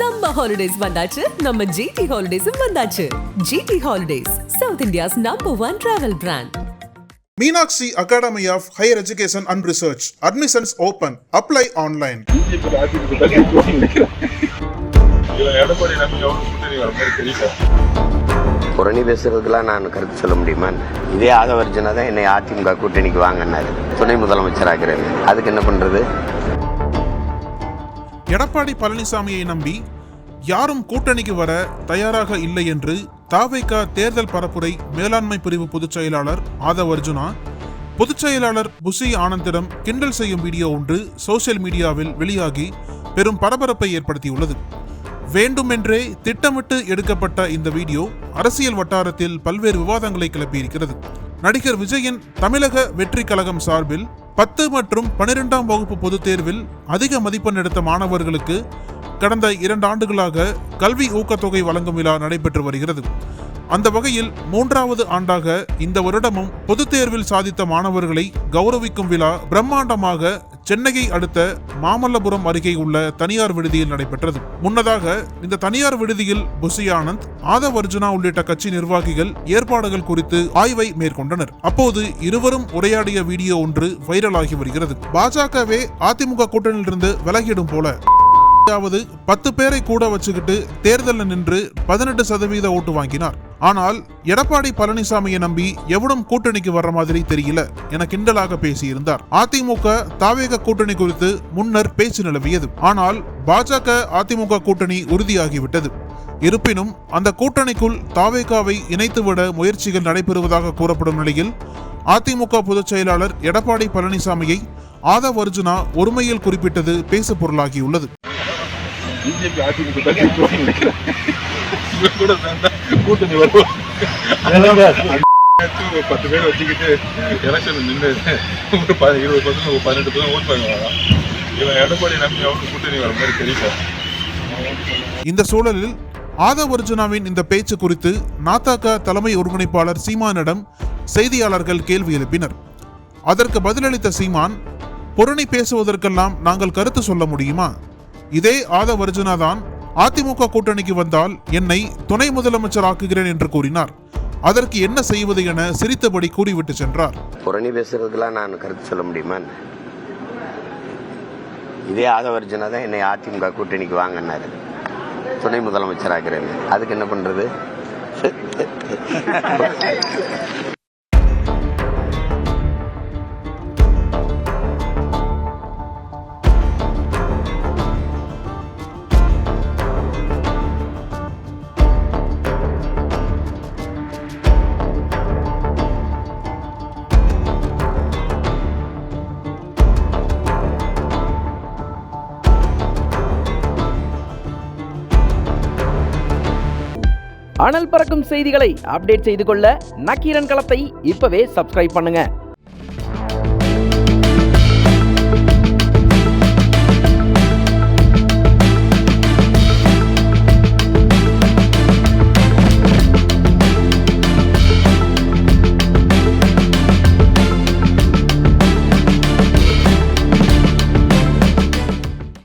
Summer holidays வந்தாச்சு, நம்ம GT Holidays வந்தாச்சு. GT Holidays, South India's #1 travel brand. Meenakshi Academy of Higher Education and Research. Admissions open. Apply online. புரணி பேசுறதுக்கெல்லாம் நான் கருத்து சொல்ல முடியுமா? இதே ஆதவர்ஜனா தான் என்னை அதிமுக கூட்டணிக்கு வாங்கினாரு, துணை முதலமைச்சராகிறாரு. அதுக்கு என்ன பண்றது? எடப்பாடி பழனிசாமியை நம்பி யாரும் கூட்டணிக்கு வர தயாராக இல்லை என்று தாவேகா தேர்தல் பரப்புரை மேலாண்மை பிரிவு பொதுச் செயலாளர் ஆதவ் அர்ஜுனா பொதுச் செயலாளர் புசி ஆனந்திடம் கிண்டல் செய்யும் வீடியோ ஒன்று சோசியல் மீடியாவில் வெளியாகி பெரும் பரபரப்பை ஏற்படுத்தியுள்ளது. வேண்டுமென்றே திட்டமிட்டு எடுக்கப்பட்ட இந்த வீடியோ அரசியல் வட்டாரத்தில் பல்வேறு விவாதங்களை கிளப்பியிருக்கிறது. நடிகர் விஜயின் தமிழக வெற்றி கழகம் சார்பில் 10 மற்றும் 12ஆம் வகுப்பு பொதுத் தேர்வில் அதிக மதிப்பெண் எடுத்த மாணவர்களுக்கு கடந்த 2 ஆண்டுகளாக கல்வி ஊக்கத்தொகை வழங்கும் விழா நடைபெற்று வருகிறது. அந்த வகையில் 3வது ஆண்டாக இந்த வருடமும் பொதுத் தேர்வில் சாதித்த மாணவர்களை கௌரவிக்கும் விழா பிரம்மாண்டமாக சென்னையை அடுத்த மாமல்லபுரம் அருகே உள்ள தனியார் விடுதியில் நடைபெற்றது. முன்னதாக இந்த தனியார் விடுதியில் புசி ஆனந்த், ஆதவ் அர்ஜுனா உள்ளிட்ட கட்சி நிர்வாகிகள் ஏற்பாடுகள் குறித்து ஆய்வை மேற்கொண்டனர். அப்போது இருவரும் உரையாடிய வீடியோ ஒன்று வைரலாகி வருகிறது. பாஜகவே அதிமுக கூட்டணியிலிருந்து விலகிடும் போல 10 பேரை கூட வச்சுக்கிட்டு தேர்தலில் நின்று 18% ஓட்டு வாங்கினார். ஆனால் எடப்பாடி பழனிசாமியை நம்பி எவனும் கூட்டணிக்கு வர்ற மாதிரி தெரியல என கிண்டலாக பேசியிருந்தார். அதிமுக தாவேக கூட்டணி குறித்து முன்னர் பேச்சு நிலவியது. ஆனால் பாஜக அதிமுக கூட்டணி உறுதியாகிவிட்டது. இருப்பினும் அந்த கூட்டணிக்குள் தாவேகாவை இணைத்துவிட முயற்சிகள் நடைபெறுவதாக கூறப்படும் நிலையில் அதிமுக பொதுச் செயலாளர் எடப்பாடி பழனிசாமியை ஆதவ் அர்ஜுனா ஒருமையில் குறிப்பிட்டது பேசு பொருளாகியுள்ளது. கூட்டணி வருவோம் 10 பேர் வச்சுக்கிட்டு எலெக்ஷன் நின்று 20% 18% ஓட் பண்ணுவாங்க. இவன் எடப்பாடி நம்பி அவங்க கூட்டணி வர மாதிரி தெரியல. இந்த சூழலில் ஆதவ் அர்ஜுனாவின் இந்த பேச்சு குறித்து நாதக தலைமை ஒருங்கிணைப்பாளர் சீமானிடம் செய்தியாளர்கள் கேள்வி எழுப்பினர். அதற்கு பதிலளித்த சீமான், புரணி பேசுவதற்கெல்லாம் நாங்கள் கருத்து சொல்ல முடியுமா? இதே ஆதவ் அர்ஜுனா தான் அதிமுக கூட்டணிக்கு வந்தால் என்னை துணை முதலமைச்சர் ஆக்குகிறேன் என்று கூறினார். அதற்கு என்ன செய்வது என சிரித்தபடி கூறிவிட்டு சென்றார். புரணி பேசுறதுக்கெல்லாம் நான் கருத்து சொல்ல முடியுமா? இதே ஆதவ் அர்ஜுனா தான் என்னை அதிமுக கூட்டணிக்கு வாங்கினாரு, துணை முதலமைச்சராகிறாரு. அதுக்கு என்ன பண்றது? அனல் பறக்கும் செய்திகளை அப்டேட் செய்து கொள்ள நக்கீரன் களத்தை இப்பவே சப்ஸ்கிரைப் பண்ணுங்க.